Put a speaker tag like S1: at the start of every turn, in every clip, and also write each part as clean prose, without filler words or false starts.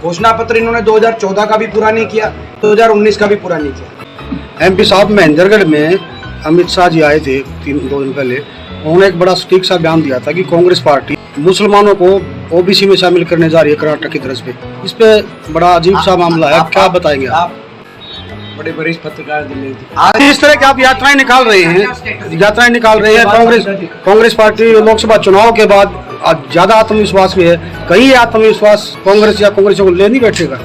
S1: घोषणा पत्र इन्होंने 2014 का भी पूरा नहीं किया, 2019 का भी पूरा नहीं किया।
S2: एमपी साहब महेंद्रगढ़ में अमित शाह जी आए थे 2 दिन पहले। उन्होंने एक बड़ा सटीक सा बयान दिया था कि कांग्रेस पार्टी मुसलमानों को ओबीसी में शामिल करने जा रही है कर्नाटक की तरफ पे। इस पे बड़ा अजीब सा मामला है, क्या बताएंगे आप?
S1: बड़े वरिष्ठ पत्रकार दिल्ली
S2: आज इस तरह की आप यात्राएं निकाल रहे हैं कांग्रेस पार्टी लोकसभा चुनाव के बाद आज ज्यादा आत्मविश्वास में है, कहीं ये आत्मविश्वास कांग्रेस या कांग्रेसियों को ले नहीं बैठेगा?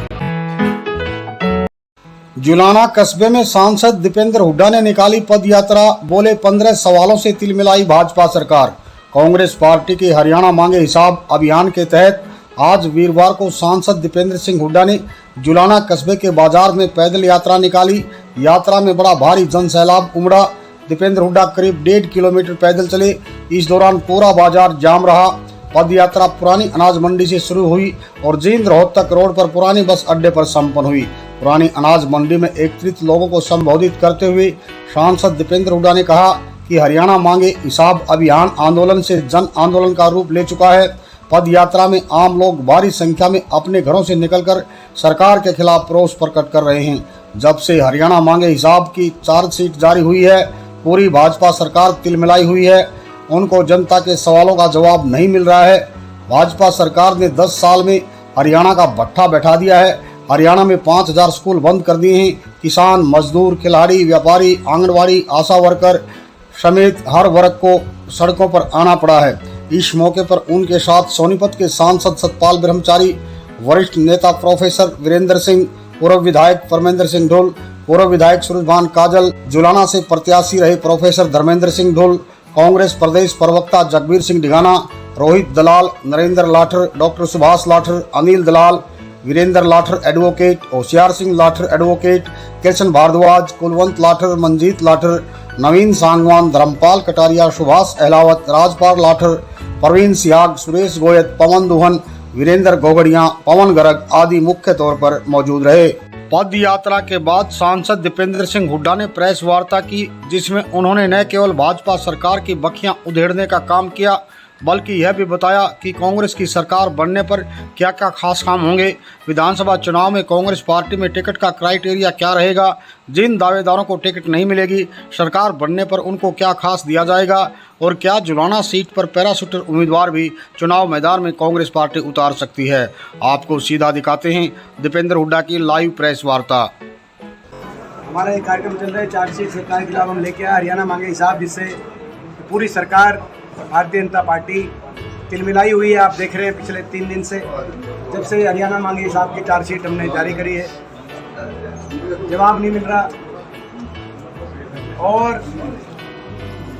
S2: जुलाना कस्बे में सांसद दीपेंद्र हुड्डा ने निकाली पद यात्रा, बोले 15 सवालों से तिलमिलाई भाजपा सरकार। कांग्रेस पार्टी के हरियाणा मांगे हिसाब अभियान के तहत आज वीरवार को सांसद दीपेंद्र सिंह हुड्डा ने जुलाना कस्बे के बाजार में पैदल यात्रा निकाली। यात्रा में बड़ा भारी जन सैलाब उमड़ा। दीपेंद्र हुड्डा करीब 1.5 किलोमीटर पैदल चले। इस दौरान पूरा बाजार जाम रहा। पद यात्रा पुरानी अनाज मंडी से शुरू हुई और जींद रोहतक रोड पर पुरानी बस अड्डे पर संपन्न हुई। पुरानी अनाज मंडी में एकत्रित लोगों को संबोधित करते हुए सांसद दीपेंद्र हुड्डा ने कहा कि हरियाणा मांगे हिसाब अभियान आंदोलन से जन आंदोलन का रूप ले चुका है। पद यात्रा में आम लोग भारी संख्या में अपने घरों से निकलकर सरकार के खिलाफ रोष प्रकट कर रहे हैं। जब से हरियाणा मांगे हिसाब की चार्जशीट जारी हुई है, पूरी भाजपा सरकार तिलमिलाई हुई है। उनको जनता के सवालों का जवाब नहीं मिल रहा है। भाजपा सरकार ने 10 साल में हरियाणा का भट्ठा बैठा दिया है। हरियाणा में 5000 स्कूल बंद कर दिए हैं। किसान, मजदूर, खिलाड़ी, व्यापारी, आंगनवाड़ी, आशा वर्कर समेत हर वर्ग को सड़कों पर आना पड़ा है। इस मौके पर उनके साथ सोनीपत के सांसद सतपाल ब्रह्मचारी, वरिष्ठ नेता प्रोफेसर वीरेंद्र सिंह, पूर्व विधायक परमेंद्र सिंह ढोल, पूर्व विधायक सूरजभान काजल, जुलाना से प्रत्याशी रहे प्रोफेसर धर्मेंद्र सिंह ढोल, कांग्रेस प्रदेश प्रवक्ता जगबीर सिंह ढिगाना, रोहित दलाल, नरेंद्र लाठर, डॉक्टर सुभाष लाठर, अनिल दलाल, वीरेंद्र लाठर एडवोकेट, होशियार सिंह लाठर एडवोकेट, कृष्ण भारद्वाज, कुलवंत लाठर, मंजीत लाठर, नवीन सांगवान, धर्मपाल कटारिया, सुभाष अहलावत, राजपाल लाठर, प्रवीण सियाग, सुरेश गोयत, पवन दुहन, वीरेंद्र गोगड़िया, पवन गर्ग आदि मुख्य तौर पर मौजूद रहे। पद यात्रा के बाद सांसद दीपेंद्र सिंह हुड्डा ने प्रेस वार्ता की, जिसमें उन्होंने न केवल भाजपा सरकार की बखियां उधेड़ने का काम किया, बल्कि यह भी बताया कि कांग्रेस की सरकार बनने पर क्या क्या खास काम होंगे, विधानसभा चुनाव में कांग्रेस पार्टी में टिकट का क्राइटेरिया क्या रहेगा, जिन दावेदारों को टिकट नहीं मिलेगी सरकार बनने पर उनको क्या खास दिया जाएगा, और क्या जुलाना सीट पर पैराशूटर उम्मीदवार भी चुनाव मैदान में कांग्रेस पार्टी उतार सकती है। आपको सीधा दिखाते हैं दीपेंद्र हुड्डा की लाइव प्रेस वार्ता।
S1: हमारा एक कार्यक्रम चल रहा है, चार्जशीट सरकार के खिलाफ हम लेके आए हरियाणा मांगे हिसाब, जिससे पूरी सरकार भारतीय जनता पार्टी तिलमिलाई हुई है। आप देख रहे हैं पिछले 3 दिन से, जब से हरियाणा मांगे हिसाब की चार्जशीट हमने जारी करी है, जवाब नहीं मिल रहा। और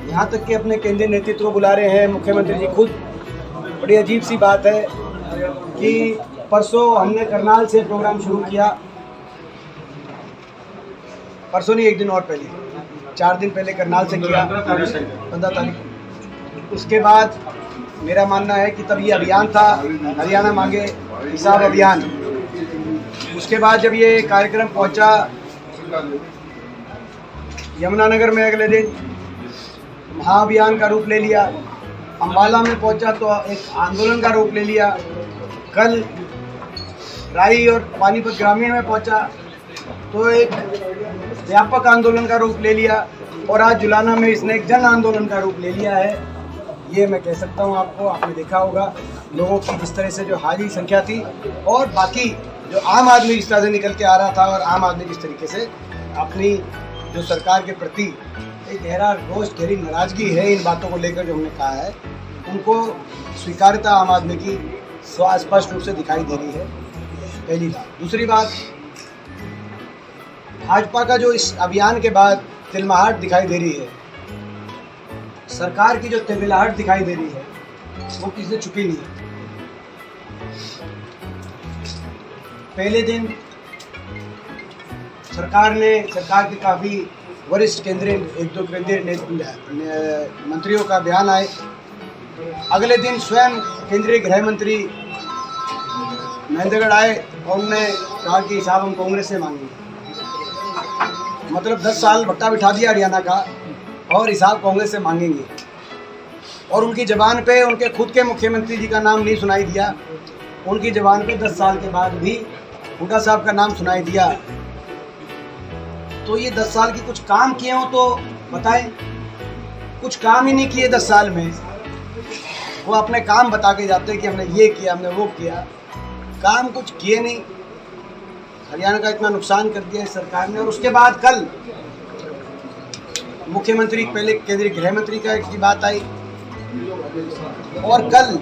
S1: यहाँ तक कि अपने केंद्रीय नेतृत्व को बुला रहे हैं मुख्यमंत्री जी खुद। बड़ी अजीब सी बात है कि परसों हमने करनाल से प्रोग्राम शुरू किया, परसों नहीं, एक दिन और पहले, 4 दिन पहले करनाल से किया, 15 तारीख। उसके बाद मेरा मानना है कि तब ये अभियान था, हरियाणा मांगे हिसाब अभियान। उसके बाद जब ये कार्यक्रम पहुंचा यमुनानगर में, अगले दिन महाअभियान का रूप ले लिया। अम्बाला में पहुंचा तो एक आंदोलन का रूप ले लिया। कल राई और पानीपत ग्रामीण में पहुंचा तो एक व्यापक आंदोलन का रूप ले लिया, और आज जुलाना में इसने एक जन आंदोलन का रूप ले लिया है। ये मैं कह सकता हूँ आपको, आपने देखा होगा लोगों की जिस तरह से जो हाली संख्या थी, और बाकी जो आम आदमी जिस तरह से निकल के आ रहा था, और आम आदमी जिस तरीके से अपनी जो सरकार के प्रति एक गहरा रोष, गहरी नाराजगी है इन बातों को लेकर जो हमने कहा है, उनको स्वीकार्यता आम आदमी की स्पष्ट रूप से दिखाई दे रही है, पहली बात। दूसरी बात, भाजपा का जो इस अभियान के बाद तिलमिलाहट दिखाई दे रही है, सरकार की जो तिलमिलाहट दिखाई दे रही है, वो किसी से छुपी नहीं है। पहले दिन सरकार के काफ़ी वरिष्ठ एक दो केंद्रीय मंत्रियों का बयान आए। अगले दिन स्वयं केंद्रीय गृह मंत्री महेंद्रगढ़ आए और उन्होंने कहा कि साहब हम कांग्रेस से मांगेंगे। मतलब 10 साल भट्टा बिठा दिया हरियाणा का, और हिसाब कांग्रेस से मांगेंगे। और उनकी ज़बान पे उनके खुद के मुख्यमंत्री जी का नाम नहीं सुनाई दिया। उनकी जबान पे 10 साल के बाद भी हुड्डा साहब का नाम सुनाई दिया। तो ये 10 साल की कुछ काम किए हो तो बताएं। कुछ काम ही नहीं किए 10 साल में। वो अपने काम बता के जाते हैं कि हमने ये किया, हमने वो किया, काम कुछ किए नहीं। हरियाणा का इतना नुकसान कर दिया इस सरकार ने। और उसके बाद कल मुख्यमंत्री, पहले केंद्रीय गृह मंत्री की बात आई, और कल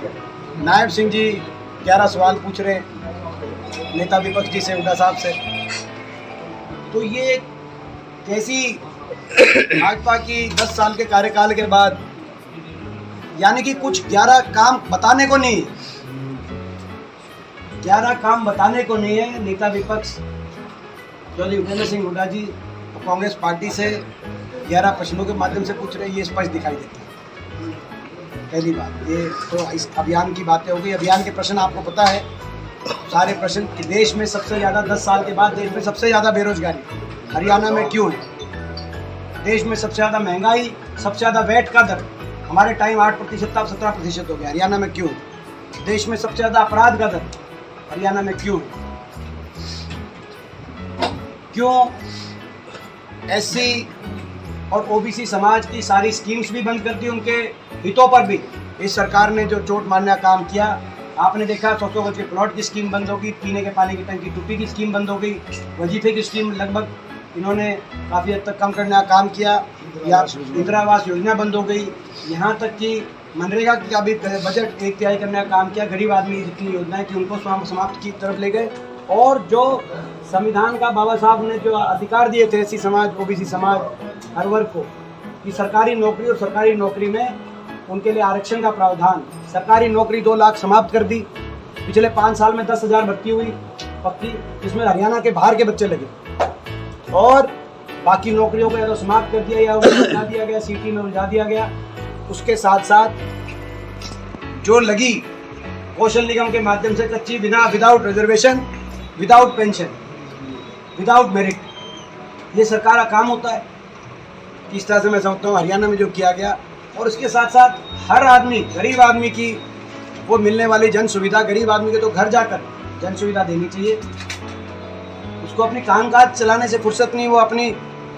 S1: नायब सिंह जी 11 सवाल पूछ रहे नेता विपक्ष जी से, हुड्डा साहब से। तो ये कैसी भाजपा की 10 साल के कार्यकाल के बाद, यानी कि कुछ 11 काम बताने को नहीं, 11 काम बताने को नहीं है। नेता विपक्ष चौधरी भूपेंद्र सिंह हुड्डा जी कांग्रेस पार्टी से 11 प्रश्नों के माध्यम से पूछ रहे, ये स्पष्ट दिखाई देता है। पहली बात ये तो इस अभियान की बातें हो गई। अभियान के प्रश्न आपको पता है, सारे प्रश्न कि देश में सबसे ज़्यादा 10 साल के बाद देश में सबसे ज़्यादा बेरोजगारी हरियाणा में क्यों है, देश में सबसे ज़्यादा महंगाई, सबसे ज़्यादा वैट का दर हमारे टाइम 8% था, 17% हो गया, हरियाणा में क्यों है, देश में सबसे ज़्यादा अपराध का दर हरियाणा में क्यों है, क्यों एससी और ओबीसी समाज की सारी स्कीम्स भी बंद कर दी, उनके हितों पर भी इस सरकार ने जो चोट मारने का काम किया। आपने देखा 100 गज के प्लॉट की स्कीम बंद हो गई, पीने के पानी की टंकी टूटी की स्कीम बंद हो गई, वजीफे की स्कीम लगभग इन्होंने काफ़ी हद तक कम करने का काम किया, या इंदिरा आवास योजना बंद हो गई, यहाँ तक कि मनरेगा का भी बजट 1/3 करने का काम किया। गरीब आदमी जितनी योजनाएं थी उनको समाप्त की तरफ ले गए। और जो संविधान का बाबा साहब ने जो अधिकार दिए थे एससी समाज, ओबीसी समाज, हर वर्ग को, कि सरकारी नौकरी और सरकारी नौकरी में उनके लिए आरक्षण का प्रावधान, सरकारी नौकरी 2 लाख समाप्त कर दी। पिछले 5 साल में 10,000 भर्ती हुई पक्की, जिसमें हरियाणा के बाहर के बच्चे लगे, और बाकी नौकरियों को या तो समाप्त कर दिया या उलझा दिया गया, सीटी में उलझा दिया गया। उसके साथ साथ जो लगी कौशल निगम के माध्यम से कच्ची, बिना without reservation, without pension, without merit, ये सरकार का काम होता है। इस तरह से मैं समझता हूँ हरियाणा में जो किया गया। और उसके साथ साथ हर आदमी, गरीब आदमी की वो मिलने वाली जन सुविधा, गरीब आदमी के तो घर जाकर जन सुविधा देनी चाहिए। उसको अपनी कामकाज चलाने से फुर्सत नहीं, वो अपनी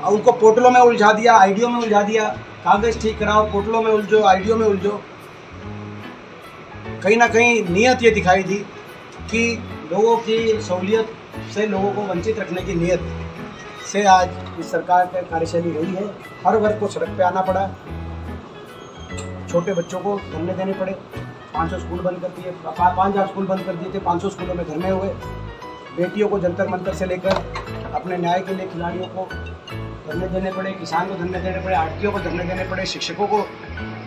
S1: उनको पोर्टलों में उलझा दिया, आईडियो में उलझा दिया, कागज ठीक कराओ, पोर्टलों में उलझो, आईडियो में उलझो। कहीं ना कहीं नीयत ये दिखाई दी कि लोगों की सहूलियत से लोगों को वंचित रखने की नीयत से आज इस सरकार की कार्यशैली रही है। हर वर्ग को सड़क पे आना पड़ा, छोटे बच्चों को धरने देने पड़े, 500 स्कूल बंद कर दिए, 5,000 स्कूल बंद कर दिए थे, 500 स्कूलों में धरने हुए। बेटियों को जंतर मंतर से लेकर अपने न्याय के लिए खिलाड़ियों को धरने देने पड़े, किसान को धरने देने पड़े, आड़तियों को धरने देने पड़े, शिक्षकों को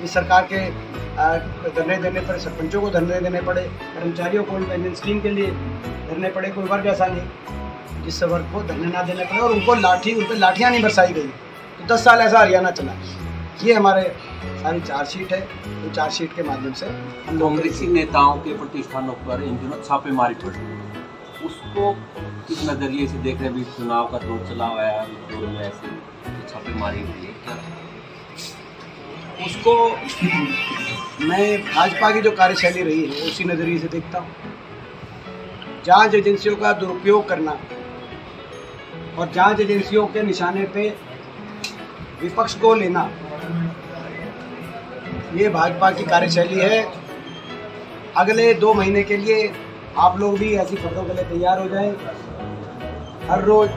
S1: इस सरकार के धरने देने पड़े, सरपंचों को धरने देने पड़े, कर्मचारियों को पेंशन स्कीम के लिए धरने पड़े। कोई वर्ग ऐसा नहीं जिस वर्ग को धरने ना देने पड़े, और उनको उन पर लाठियाँ नहीं बरसाई गई। तो 10 साल ऐसा हरियाणा चला। ये हमारे सारी चार्जशीट है। तो चार्जशीट के माध्यम से हम
S3: कांग्रेसी नेताओं के प्रतिष्ठानों पर इन दिनों छापेमारी पड़ रही है, उसको किस नज़रिए से देख रहे हैं? चुनाव का दौर चला हुआ है, दौर में ऐसे छापेमारी हुई है क्या?
S1: उसको मैं भाजपा की जो कार्यशैली रही है उसी नज़रिए से देखता हूँ। जांच एजेंसियों का दुरुपयोग करना और जांच एजेंसियों के निशाने पे विपक्ष को लेना, ये भाजपा की कार्यशैली है। अगले 2 महीने के लिए आप लोग भी ऐसी खबरों के लिए तैयार हो जाएं। हर रोज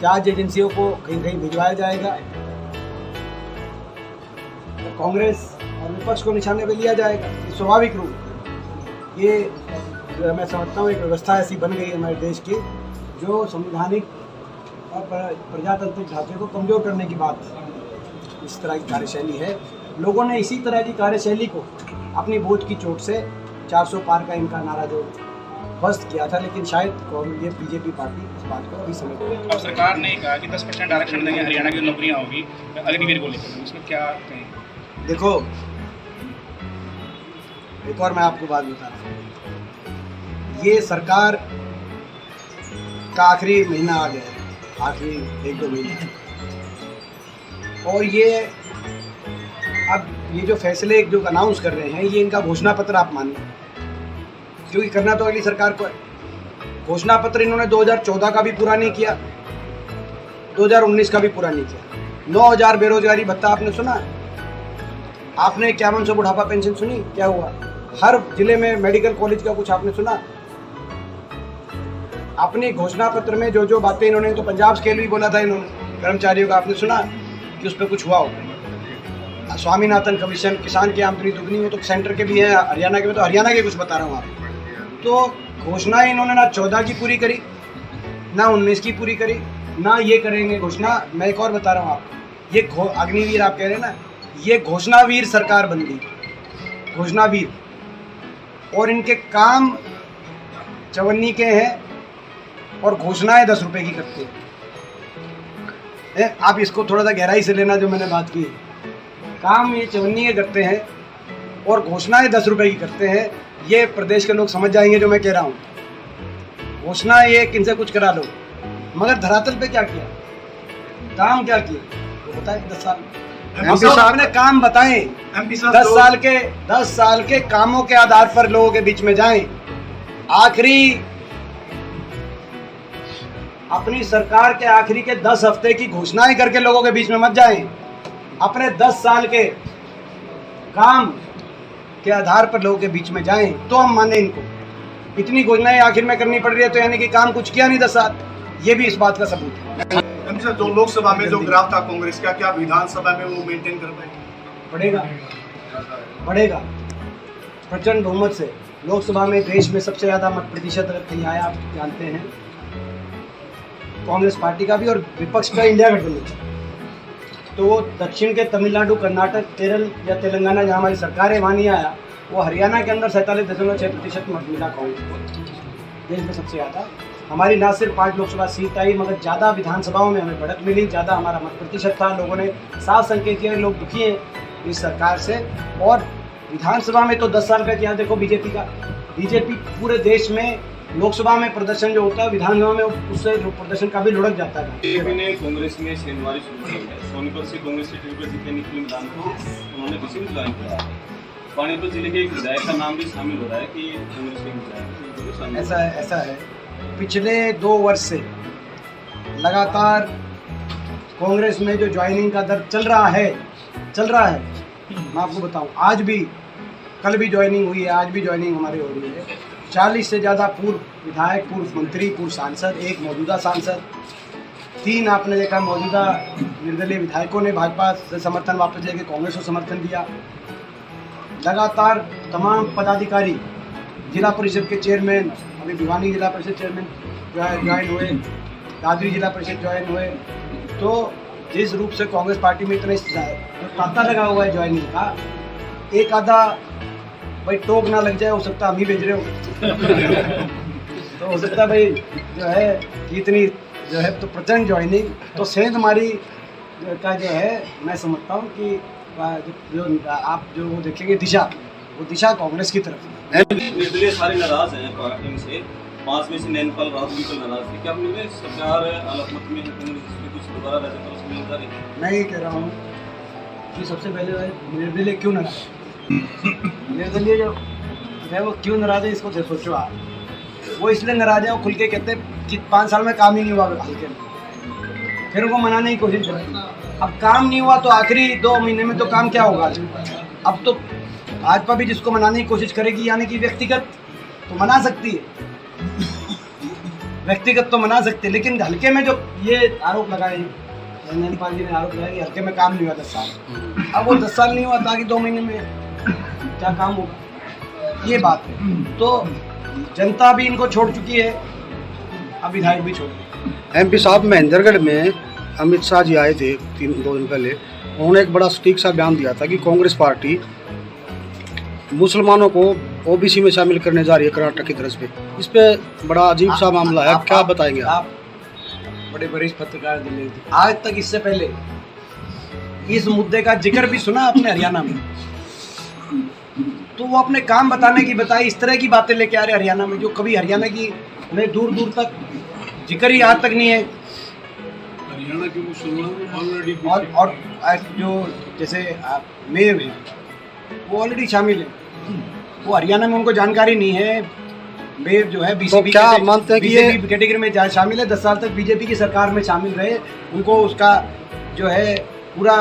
S1: जांच एजेंसियों को कहीं कहीं भिजवाया जाएगा, तो कांग्रेस और विपक्ष को निशाने पे लिया जाएगा। स्वाभाविक रूप ये मैं समझता हूँ एक व्यवस्था ऐसी बन गई है हमारे देश की, जो संवैधानिक और प्रजातांत्रिक ढांचे को कमजोर करने की बात, इस तरह की कार्यशैली है। लोगों ने इसी तरह की कार्यशैली को अपनी वोट की चोट से 400 पार का इनका नारा जो ध्वस्त किया था, लेकिन शायद ये बीजेपी पार्टी इस बात को अभी समझ गई।
S4: अब सरकार ने कहा कि 10% आरक्षण देंगे, हरियाणा की नौकरियां होगी अग्निवीर को लेकर, इसमें क्या कहें?
S1: देखो, एक और मैं आपको बात बता रहा हूँ, ये सरकार का आखिरी महीना आ गया है, आखिरी 1-2 महीने, और ये अब ये जो फैसले जो अनाउंस कर रहे हैं, ये इनका घोषणा पत्र आप मानिए। क्योंकि करना तो अगली सरकार को है। घोषणा पत्र इन्होंने 2014 का भी पूरा नहीं किया, 2019 का भी पूरा नहीं किया। 9,000 बेरोजगारी भत्ता आपने सुना? आपने 5100 बुढ़ापा पेंशन सुनी? क्या हुआ? हर जिले में मेडिकल कॉलेज का कुछ आपने सुना? अपनी घोषणा पत्र में जो जो बातें इन्होंने, तो पंजाब स्केल भी बोला था इन्होंने कर्मचारियों का, आपने सुना कि उस पर कुछ हुआ हो? स्वामीनाथन कमीशन, किसान की आमदनी दुगनी हो तो सेंटर के भी हैं, हरियाणा के भी, तो हरियाणा के कुछ बता रहा हूँ आपको। तो घोषणाएं इन्होंने ना 14 की पूरी करी, ना 19 की पूरी करी, ना ये करेंगे घोषणा। मैं एक और बता रहा हूँ आपको, ये अग्निवीर आप कह रहे हैं ना, ये घोषणावीर सरकार बन गई, घोषणावीर। और इनके काम चवन्नी के हैं और घोषणाएं 10 रुपए की करते हैं। आप इसको थोड़ा सा गहराई से लेना, जो मैंने बात की। काम ये चवन्नी के करते हैं और घोषणाएं 10 रुपए की करते हैं। ये प्रदेश के लोग समझ जाएंगे जो मैं कह रहा हूँ। घोषणा ये किनसे कुछ करा लो, मगर धरातल पे क्या किया, काम क्या किया वो बताए। 10 साल आपने काम बताएं। 10 साल के कामों के आधार पर लोगों के बीच में जाएं। आखिरी अपनी सरकार के आखिरी के 10 हफ्ते की घोषणाएं करके लोगों के बीच में मत जाएं। अपने 10 साल के काम के आधार पर लोगों के बीच में जाएं तो हम माने इनको। इतनी घोषणाएं आखिर में करनी पड़ रही है तो यानी कि काम कुछ किया नहीं 10 साल। ये भी इस बात का सबूत है।
S5: जो लोकसभा में जो ग्राफ था कांग्रेस का, क्या विधानसभा में वो मेंटेन कर पाएगी?
S1: बढ़ेगा प्रचंड बहुमत से। लोकसभा में देश में सबसे ज़्यादा मत प्रतिशत कहीं आया, आप जानते हैं, कांग्रेस पार्टी का भी और विपक्ष का इंडिया गठबंधन। तो वो दक्षिण के तमिलनाडु, कर्नाटक, केरल या तेलंगाना जहाँ हमारी सरकार है वहाँ नहीं आया। वो हरियाणा के अंदर 47.6% मत मिला कांग्रेस को, देश में सबसे ज़्यादा। हमारी ना सिर्फ 5 लोकसभा सीट आई, मगर ज़्यादा विधानसभाओं में हमें बढ़त मिली, ज़्यादा हमारा मत प्रतिशत था। लोगों ने साफ संकेत किया, लोग दुखी हैं इस सरकार से। और विधानसभा में तो 10 साल का क्या देखो बीजेपी का, बीजेपी पूरे देश में लोकसभा में प्रदर्शन जो होता है विधानसभा में उससे प्रदर्शन काफी लुढ़क जाता है।
S6: बीजेपी ने कांग्रेस में शनिवार शुरू की है। सोनीपत से कांग्रेस के टिकट पर जीते निखिल मैदान को उन्होंने विशेष ज्वाइन किया है। पानीपत जिले के एक विधायक का नाम भी शामिल हो रहा है कि कांग्रेस के विधायक।
S1: ऐसा है पिछले 2 वर्ष से लगातार कांग्रेस में जो ज्वाइनिंग का दर चल रहा है। मैं आपको बताऊं, आज भी, कल भी ज्वाइनिंग हुई है, आज भी ज्वाइनिंग हमारी हो रही है। 40 से ज़्यादा पूर्व विधायक, पूर्व मंत्री, पूर्व सांसद, 1 मौजूदा सांसद, 3 आपने देखा मौजूदा निर्दलीय विधायकों ने भाजपा से समर्थन वापस लेके कांग्रेस को समर्थन दिया। लगातार तमाम पदाधिकारी, जिला परिषद के चेयरमैन, अभी भिवानी जिला परिषद चेयरमैन ज्वाइन हुए, दादरी जिला परिषद ज्वाइन हुए। तो जिस रूप से कांग्रेस पार्टी में इतने तांता लगा हुआ है ज्वाइनिंग का, एक आधा भाई टोक ना लग जाए, हो सकता हम ही भेज रहे हो तो हो सकता भाई जो है कि इतनी जो है तो प्रचंड ज्वाइनिंग। तो सेंध हमारी का जो है मैं समझता हूँ कि जो आप जो वो देखेंगे दिशा, वो दिशा कांग्रेस की तरफ है।
S6: निर्दलीय सारे नाराज हैं इनसे, 5 में से नैनपाल राहुल बिल्कुल नाराज थे। क्या अपने सरकार अलग में कांग्रेस कुछ दोबारा रहते?
S1: मैं ये कह रहा हूँ कि सबसे पहले निर्दलीय क्यों नाराज, निर्दलीय जो है वो क्यों नाराज है, इसको सोचो आप। वो इसलिए नाराज है, वो खुल के कहते हैं कि 5 साल में काम ही नहीं हुआ हल्के में, फिर उनको मनाने की कोशिश करते। अब काम नहीं हुआ तो आखिरी 2 महीने में तो काम क्या होगा। अब तो भाजपा भी जिसको मनाने की कोशिश करेगी, यानी कि व्यक्तिगत तो मना सकती है, व्यक्तिगत तो मना सकती है, लेकिन हल्के में जो ये आरोप लगाए नैनपाल जी ने आरोप लगाया कि हल्के में काम नहीं हुआ 10 साल। अब वो 10 साल नहीं हुआ ताकि 2 महीने में क्या काम होगा, ये बात है। तो जनता भी इनको छोड़ चुकी है, अब विधायक भी छोड़ गए।
S2: MP साहब महेंद्रगढ़ में अमित शाह जी आए थे 2 दिन पहले, उन्होंने एक बड़ा सटीक सा बयान दिया था कि कांग्रेस पार्टी मुसलमानों को OBC में शामिल करने जा रही है कर्नाटक की तरफ पे। इस पे बड़ा अजीब सा मामला है, क्या बताएंगे आप?
S1: बड़े वरिष्ठ पत्रकार दिल्ली, आज तक इससे पहले इस मुद्दे का जिक्र भी सुना आपने हरियाणा में? तो वो अपने काम बताने की बताई, इस तरह की बातें लेके आ रहे हरियाणा में, जो कभी हरियाणा की में दूर दूर तक जिक्र ही आज तक नहीं है।
S7: हरियाणा के मुसलमान ऑलरेडी
S1: और जो जैसे मेव है वो ऑलरेडी शामिल है। वो हरियाणा में उनको जानकारी नहीं है, वे जो है बीजेपी
S2: क्या मानते हैं कि ये
S1: कैटेगरी में शामिल है, 10 साल तक बीजेपी की सरकार में शामिल रहे, उनको उसका जो है पूरा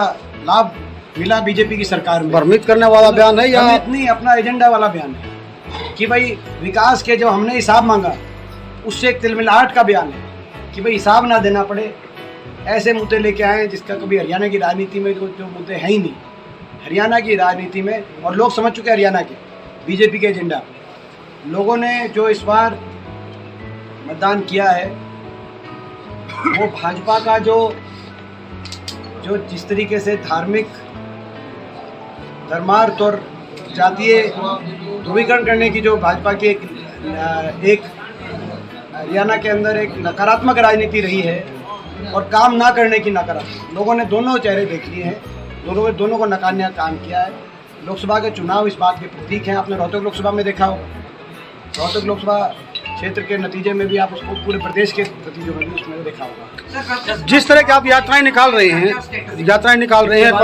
S1: लाभ मिला बीजेपी की सरकार में।
S2: भ्रमित करने वाला बयान है या
S1: नहीं, अपना एजेंडा वाला बयान है कि भाई विकास के जो हमने हिसाब मांगा उससे एक तिलमिलाहट का बयान है कि भाई हिसाब ना देना पड़े, ऐसे मुद्दे लेके आए जिसका कभी हरियाणा की राजनीति में जो मुद्दे हैं ही नहीं। हरियाणा की राजनीति में, और लोग समझ चुके हैं हरियाणा के बीजेपी के एजेंडा, लोगों ने जो इस बार मतदान किया है वो भाजपा का जो जिस तरीके से धार्मिक, धर्मार्थ और जातीय ध्रुवीकरण करने की जो भाजपा की एक हरियाणा के अंदर एक नकारात्मक राजनीति रही है और काम ना करने की नकारात्मक, लोगों ने दोनों चेहरे देख लिए हैं, दोनों को नकारने का काम किया है। लोकसभा के चुनाव इस बात के प्रतीक हैं। आपने रोहतक लोकसभा में देखा होगा, रोहतक लोकसभा क्षेत्र के नतीजे में भी आप उसको पूरे प्रदेश के नतीजों में भी उसमें देखा होगा।
S2: जिस तरह की आप यात्राएं निकाल रहे हैं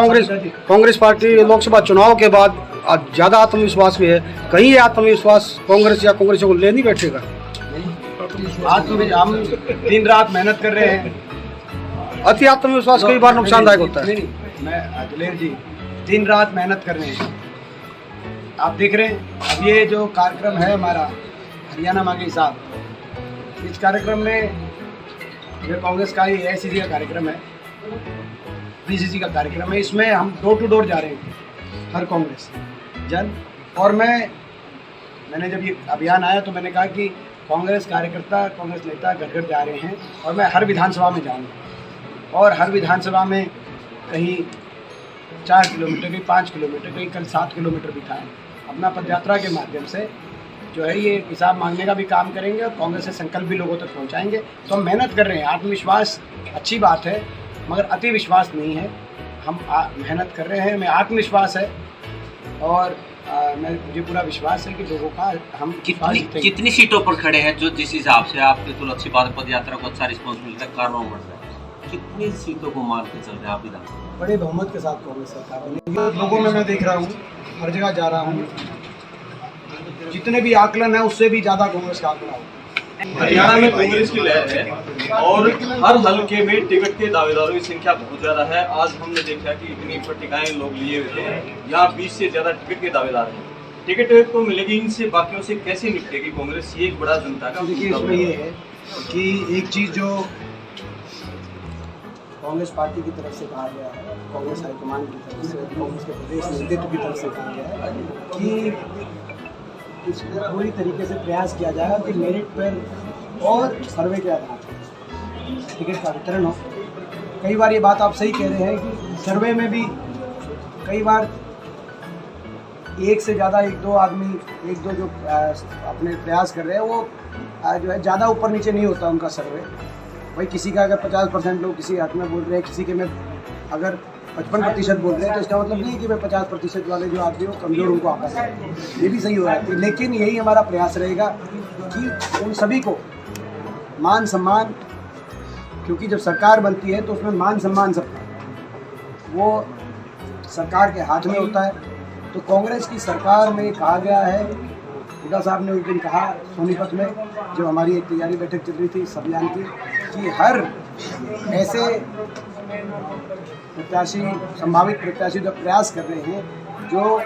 S2: कांग्रेस पार्टी लोकसभा चुनाव के बाद आज ज़्यादा आत्मविश्वास भी है, कहीं ये आत्मविश्वास कांग्रेस या कांग्रेस को ले नहीं बैठेगा?
S1: हम दिन रात मेहनत कर रहे हैं।
S2: अति आत्मविश्वास कई बार नुकसानदायक होता है।
S1: मैं दिलेर जी दिन रात मेहनत कर रहे हैं। आप देख रहे हैं अब ये जो कार्यक्रम है हमारा हरियाणा मांगे हिसाब, इस कार्यक्रम में ये कांग्रेस का AICC का कार्यक्रम है, PCC का कार्यक्रम है। इसमें हम डोर टू डोर जा रहे हैं, हर कांग्रेस जन। और मैंने जब ये अभियान आया तो मैंने कहा कि कांग्रेस कार्यकर्ता, कांग्रेस नेता घर घर जा रहे हैं और मैं हर विधानसभा में जाऊँगा, और हर विधानसभा में कहीं 4 किलोमीटर, कहीं 5 किलोमीटर, कहीं कल 7 किलोमीटर भी था, अपना पदयात्रा के माध्यम से जो है ये हिसाब मांगने का भी काम करेंगे और कांग्रेस से संकल्प भी लोगों तक पहुंचाएंगे। तो हम मेहनत कर रहे हैं। आत्मविश्वास अच्छी बात है मगर अति विश्वास नहीं है। हम मेहनत कर रहे हैं, मैं आत्मविश्वास है और मुझे पूरा विश्वास है कि लोगों का हम
S3: कितनी सीटों पर खड़े हैं, जो जिस हिसाब से आपके तो अच्छी बात, पदयात्रा को अच्छा रिस्पॉन्स मिलता है, कारनामा बढ़ रहा है, कितनी सीटों को मान के चल रहे हैं आप विधान?
S1: बड़े बहुमत के साथ कांग्रेस सरकार बनेगी। लोगों में मैं देख रहा हूँ, हर जगह जा रहा हूँ, जितने भी आकलन है उससे भी ज़्यादा कांग्रेस का आंकड़ा होगा।
S6: हरियाणा में कांग्रेस की लहर है और हर हलके में टिकट के दावेदारों की संख्या बहुत ज्यादा है। आज हमने देखा कि इतनी पट्टिकाएं लोग लिए हुए हैं, यहाँ 20 से ज्यादा टिकट के दावेदार हैं। टिकट को मिलेगी, इनसे बाकियों से कैसे निपटेगी कांग्रेस? ये एक बड़ा जनता का
S1: देखिए इसमें ये है कि एक चीज़ जो कांग्रेस पार्टी की तरफ से कहा गया है, कांग्रेस हाईकमान की तरफ से, कांग्रेस के प्रदेश नेतृत्व की तरफ से कहा गया है कि इसको पूरी तरीके से प्रयास किया जाएगा कि मेरिट पर और सर्वे के आधार पर टिकट का वितरण हो। कई बार ये बात आप सही कह रहे हैं कि सर्वे में भी कई बार एक से ज़्यादा, एक दो जो अपने प्रयास कर रहे हैं वो जो है ज़्यादा ऊपर नीचे नहीं होता उनका सर्वे। भाई किसी का अगर 50% लोग किसी हक में बोल रहे हैं, किसी के में अगर 55% बोल रहे हैं, तो इसका मतलब नहीं कि भाई 50% वाले जो आदमी हो कमज़ोर उनको आका है, ये भी सही हो जाती है। लेकिन यही हमारा प्रयास रहेगा कि उन सभी को मान सम्मान, क्योंकि जब सरकार बनती है तो उसमें मान सम्मान सबका वो सरकार के हाथ में होता है। तो कांग्रेस की सरकार में कहा गया है, हुड्डा साहब ने उस दिन कहा सोनीपत में जब हमारी एक तैयारी बैठक चल रही थी इस अभियान की, कि हर ऐसे प्रत्याशी, संभावित प्रत्याशी जो प्रयास कर रहे हैं, जो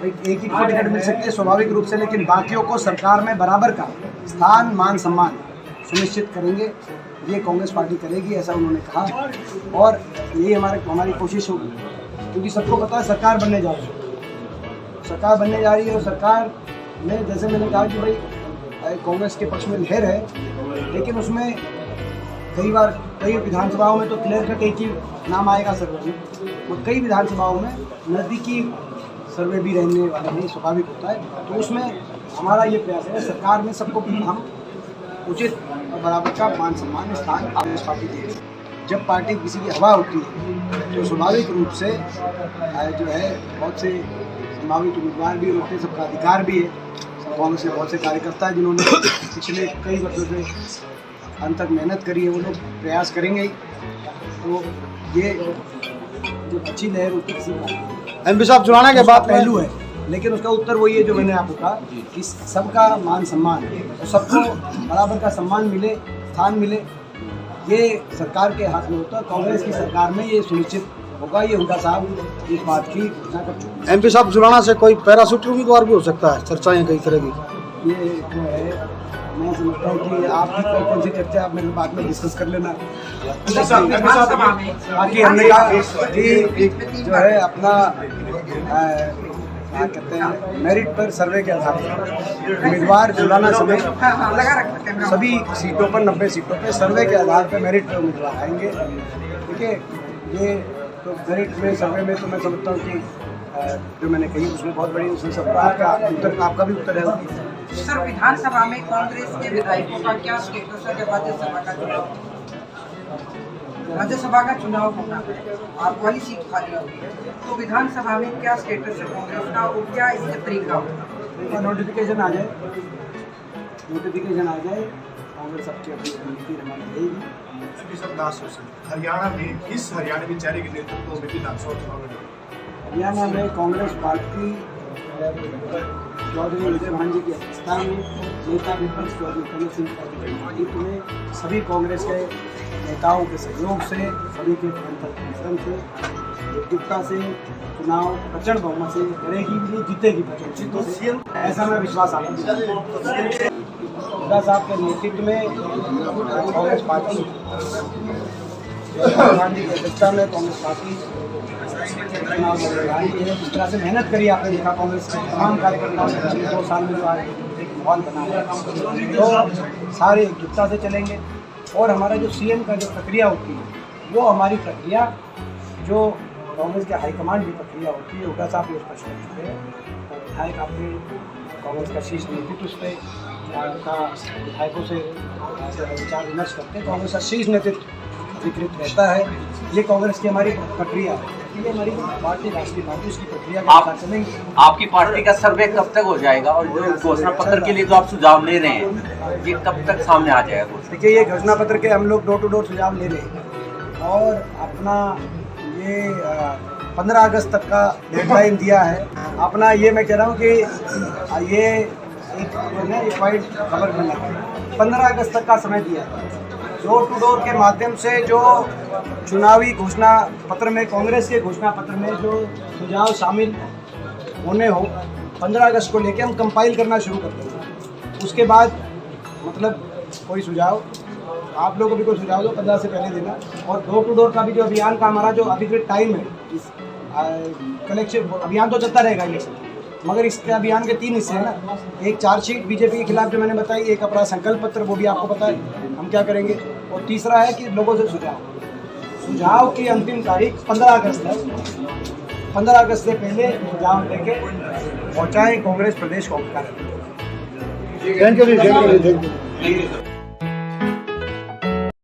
S1: एक ही को टिकट मिल सकती है स्वाभाविक रूप से, लेकिन बाकियों को सरकार में बराबर का स्थान, मान सम्मान सुनिश्चित करेंगे। ये कांग्रेस पार्टी करेगी, ऐसा उन्होंने कहा, और यही हमारी कोशिश होगी, क्योंकि सबको पता है सरकार बनने जा रही है। और सरकार में जैसे मैंने कहा कि भाई कांग्रेस के पक्ष में लहर है, लेकिन उसमें कई विधानसभाओं में तो क्लियर कट एक ही नाम आएगा सर्वे में, और कई विधानसभाओं में नज़दीकी सर्वे भी रहने वाले नहीं, स्वाभाविक होता है। तो उसमें हमारा ये प्रयास है सरकार में सबको हम उचित और बराबर का मान सम्मान स्थान कांग्रेस पार्टी देगी। जब पार्टी किसी की हवा होती है तो स्वाभाविक रूप से जो है बहुत से संभावित उम्मीदवार भी होते हैं, सबका अधिकार भी है। कांग्रेस के बहुत से कार्यकर्ता हैं जिन्होंने पिछले कई वर्षों से अंत तक मेहनत करी है, वो लोग प्रयास करेंगे ही। तो ये जो अच्छी लहर होती है किसी का
S2: MP साहब चुनाव के बाद
S1: पहलू है, लेकिन उसका उत्तर वही है जो मैंने आपको कहा कि सबका मान सम्मान, तो सबको बराबर का सम्मान मिले, स्थान मिले, ये सरकार के हाथ में होता है। कांग्रेस की सरकार में ये सुनिश्चित होगा। ये हुड्डा साहब इस बात की घोषणा कर चुके हैं।
S2: MP साहब जुड़ाना से कोई पैराशूट उम्मीदवार भी हो सकता है, चर्चाएं कई तरह की।
S1: ये जो है मैं समझता हूँ कि आपकी कौन सी चर्चा आप मेरे बाद में डिस्कस कर लेना। बाकी हमने कहा कि जो है अपना क्या कहते हैं मेरिट पर सर्वे के आधार पर उम्मीदवार जुलाना समय सभी सीटों पर 90 सीटों पर सर्वे के आधार पर मेरिट पर उम्मीदवार आएंगे। ठीक है, ये तो मेरिट में सर्वे में तो मैं समझता हूँ कि जो मैंने कही उसमें बहुत बड़ी उसमें सब का उत्तर आपका भी उत्तर है।
S8: सर, विधानसभा में कांग्रेस के विधायकों का क्या स्टेटस है जब राज्यसभा का चुनाव होना है, आप वाली सीट खाली होगी, तो विधानसभा में क्या स्टेटस है कांग्रेस का और क्या इसका तरीका होगा?
S1: नोटिफिकेशन आ जाए, कांग्रेस अपनी नीति रमाने देगी।
S5: सब लास्ट क्वेश्चन, हरियाणा में किस हरियाणवी चेहरे के नेतृत्व में विधानसभा चुनाव लड़ेगा?
S1: हरियाणा में कांग्रेस पार्टी चौधरी विजय भांजी की अध्यक्षता में नेता विपक्ष चौधरी कमल सिंह के नेतृत्व में सभी कांग्रेस के नेताओं के सहयोग से, सभी के परिश्रम से, एकजुटता से चुनाव प्रचंड बहुमत से लड़ेगी भी, जीतेगी प्रचंड सीटों से, ऐसा मैं विश्वास आपको दिलाता हूं। हुड्डा साहब के नेतृत्व में कांग्रेस पार्टी गांधी की अध्यक्षता में कांग्रेस पार्टी चुनाव लड़ रही है। जिस तरह से मेहनत करी आपने देखा कांग्रेस के तमाम कार्यकर्ताओं ने पिछले 2 साल में जो आज एक माहौल बना है, तो सारे एकजुटता से चलेंगे। और हमारा जो CM का जो प्रक्रिया होती है वो हमारी प्रक्रिया जो कांग्रेस के हाईकमांड की प्रक्रिया होती है, हुड्डा साहब भी स्पष्ट कर चुके हैं। तो विधायक आपके कांग्रेस का शीर्ष नेतृत्व उस पर का विधायकों से विचार विमर्श करते हैं। कांग्रेस का शीर्ष नेतृत्व अधिकृत रहता है। ये कांग्रेस की हमारी प्रक्रिया है, ये हमारी पार्टी राष्ट्रीय पार्टी उसकी प्रक्रिया के अनुसार चलेंगे।
S3: आपकी पार्टी का सर्वे कब तक हो जाएगा और जो घोषणा पत्र के लिए जो आप सुझाव ले रहे हैं ये कब तक सामने आ जाएगा?
S1: देखिए, ये घोषणा पत्र के हम लोग डोर टू डोर सुझाव ले रहे हैं और अपना ये 15 अगस्त तक का डेडलाइन दिया है अपना। ये मैं कह रहा हूँ कि ये एक पॉइंट खबर मिला, 15 अगस्त तक का समय दिया है। डोर टू डोर के माध्यम से जो चुनावी घोषणा पत्र में, कांग्रेस के घोषणा पत्र में जो सुझाव शामिल होने हो 15 अगस्त को लेके हम कंपाइल करना शुरू कर देंगे। उसके बाद मतलब कोई सुझाव आप लोगों को भी कोई सुझाव दो 15 से पहले देना। और डोर टू डोर का भी जो अभियान का हमारा जो अधिकृत टाइम है, इस कलेक्शन अभियान तो चलता रहेगा ये, मगर इसके अभियान के 3 हिस्से हैं ना। एक चार्जशीट बीजेपी के खिलाफ जो मैंने बताई, एक अपना संकल्प पत्र वो भी आपको पता है हम क्या करेंगे, और तीसरा है कि लोगों से सुझाव की अंतिम तारीख 15 अगस्त है। 15 अगस्त से पहले सुझाव लेके पहुँचाएँ कांग्रेस प्रदेश कांग्रेस।
S2: Thank you.